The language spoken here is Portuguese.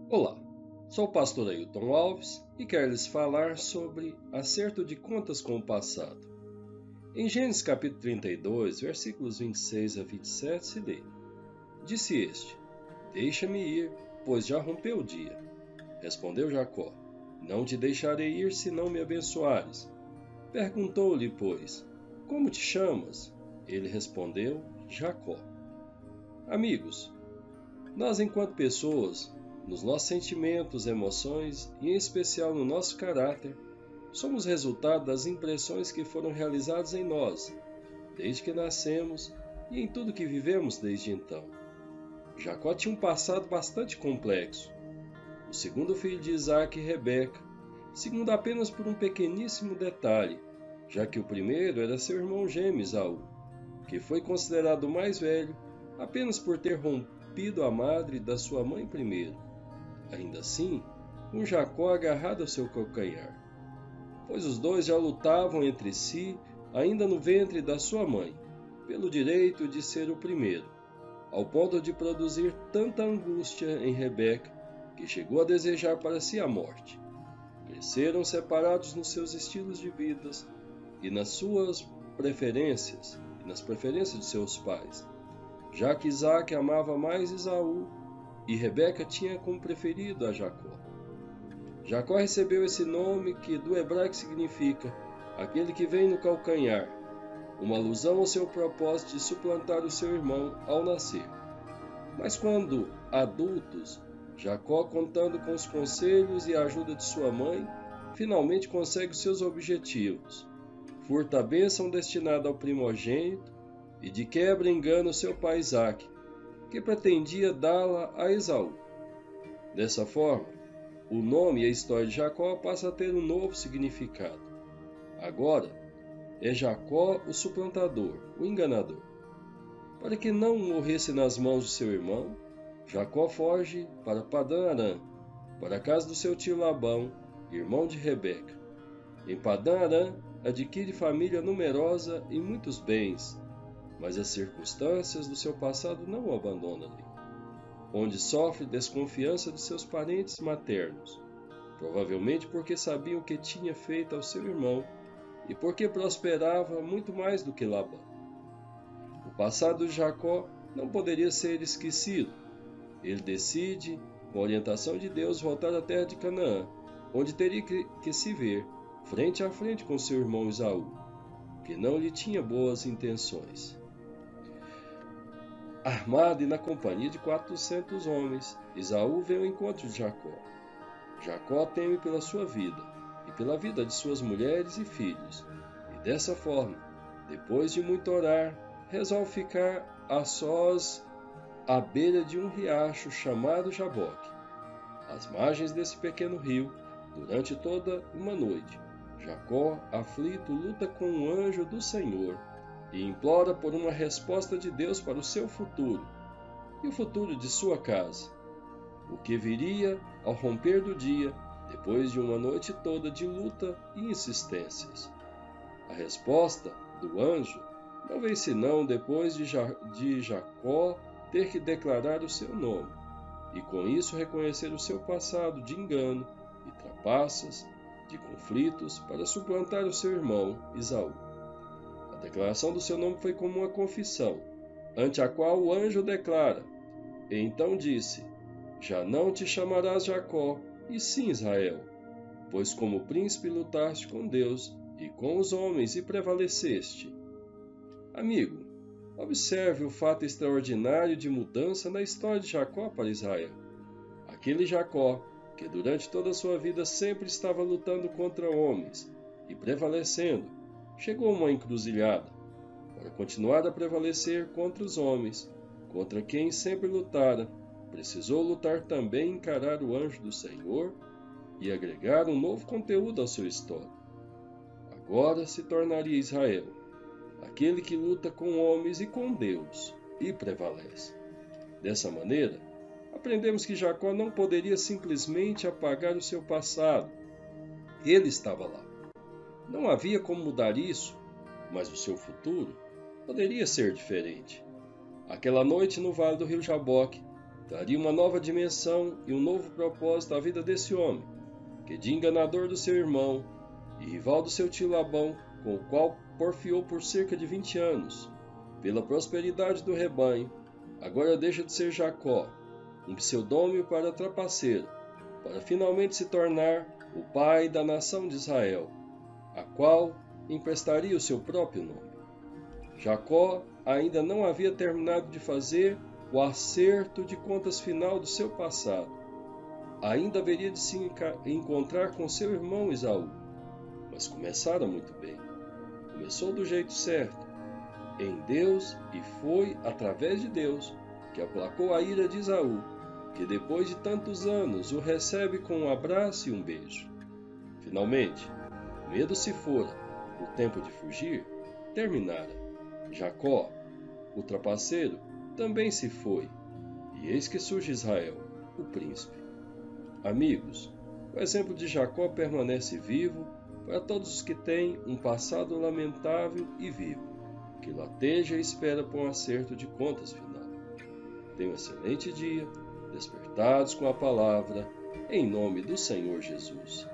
Olá, sou o pastor Ailton Alves e quero lhes falar sobre acerto de contas com o passado. Em Gênesis capítulo 32, versículos 26 a 27 se lê: Disse este: Deixa-me ir, pois já rompeu o dia. Respondeu Jacó: Não te deixarei ir se não me abençoares. Perguntou-lhe, pois: Como te chamas? Ele respondeu: Jacó. Amigos, nós enquanto pessoas, nos nossos sentimentos, emoções e em especial no nosso caráter, somos resultado das impressões que foram realizadas em nós, desde que nascemos e em tudo que vivemos desde então. Jacó tinha um passado bastante complexo. O segundo filho de Isaac e Rebeca, segundo apenas por um pequeníssimo detalhe, já que o primeiro era seu irmão gêmeo Esaú, que foi considerado o mais velho apenas por ter rompido a madre da sua mãe primeiro. Ainda assim, com Jacó agarrado ao seu calcanhar, pois os dois já lutavam entre si, ainda no ventre da sua mãe, pelo direito de ser o primeiro, ao ponto de produzir tanta angústia em Rebeca, que chegou a desejar para si a morte. Cresceram separados nos seus estilos de vida e nas suas preferências, e nas preferências de seus pais, já que Isaac amava mais Esaú e Rebeca tinha como preferido a Jacó. Jacó recebeu esse nome que do hebraico significa aquele que vem no calcanhar, uma alusão ao seu propósito de suplantar o seu irmão ao nascer. Mas quando adultos, Jacó, contando com os conselhos e a ajuda de sua mãe, finalmente consegue os seus objetivos. Furta a bênção destinada ao primogênito e de quebra engana o seu pai Isaque, que pretendia dá-la a Esaú. Dessa forma, o nome e a história de Jacó passa a ter um novo significado. Agora, é Jacó o suplantador, o enganador. Para que não morresse nas mãos de seu irmão, Jacó foge para Padã Arã, para a casa do seu tio Labão, irmão de Rebeca. Em Padã Arã, adquire família numerosa e muitos bens, mas as circunstâncias do seu passado não o abandonam ali, onde sofre desconfiança de seus parentes maternos, provavelmente porque sabiam o que tinha feito ao seu irmão e porque prosperava muito mais do que Labão. O passado de Jacó não poderia ser esquecido. Ele decide, com a orientação de Deus, voltar à terra de Canaã, onde teria que se ver frente a frente com seu irmão Esaú, que não lhe tinha boas intenções. Armado e na companhia de 400 homens, Esaú vem ao encontro de Jacó. Jacó teme pela sua vida e pela vida de suas mulheres e filhos, e dessa forma, depois de muito orar, resolve ficar a sós à beira de um riacho chamado Jaboque. Às margens desse pequeno rio, durante toda uma noite, Jacó, aflito, luta com um anjo do Senhor e implora por uma resposta de Deus para o seu futuro e o futuro de sua casa, o que viria ao romper do dia, depois de uma noite toda de luta e insistências. A resposta do anjo não veio senão depois de Jacó ter que declarar o seu nome, e com isso reconhecer o seu passado de engano e trapaças, de conflitos, para suplantar o seu irmão Esaú. A declaração do seu nome foi como uma confissão, ante a qual o anjo declara: E então disse: Já não te chamarás Jacó, e sim Israel, pois como príncipe lutaste com Deus e com os homens e prevaleceste. Amigo, observe o fato extraordinário de mudança na história de Jacó para Israel. Aquele Jacó, que durante toda a sua vida sempre estava lutando contra homens e prevalecendo, chegou a uma encruzilhada. Para continuar a prevalecer contra os homens, contra quem sempre lutara, precisou lutar também, encarar o anjo do Senhor e agregar um novo conteúdo ao seu histórico. Agora se tornaria Israel, aquele que luta com homens e com Deus, e prevalece. Dessa maneira, aprendemos que Jacó não poderia simplesmente apagar o seu passado. Ele estava lá. Não havia como mudar isso, mas o seu futuro poderia ser diferente. Aquela noite no vale do rio Jaboque, Daria uma nova dimensão e um novo propósito à vida desse homem, que de enganador do seu irmão e rival do seu tio Labão, com o qual porfiou por cerca de 20 anos, pela prosperidade do rebanho, agora deixa de ser Jacó, um pseudônimo para trapaceiro, para finalmente se tornar o pai da nação de Israel, a qual emprestaria o seu próprio nome. Jacó ainda não havia terminado de fazer o acerto de contas final do seu passado. Ainda haveria de se encontrar com seu irmão Esaú, mas começara muito bem. Começou do jeito certo, em Deus, e foi através de Deus que aplacou a ira de Esaú, que depois de tantos anos o recebe com um abraço e um beijo. Finalmente, o medo se fora, o tempo de fugir terminara. Jacó, o trapaceiro, também se foi, e eis que surge Israel, o príncipe. Amigos, o exemplo de Jacó permanece vivo para todos os que têm um passado lamentável e vivo, que lateja e espera por um acerto de contas final. Tenham um excelente dia, despertados com a palavra, em nome do Senhor Jesus.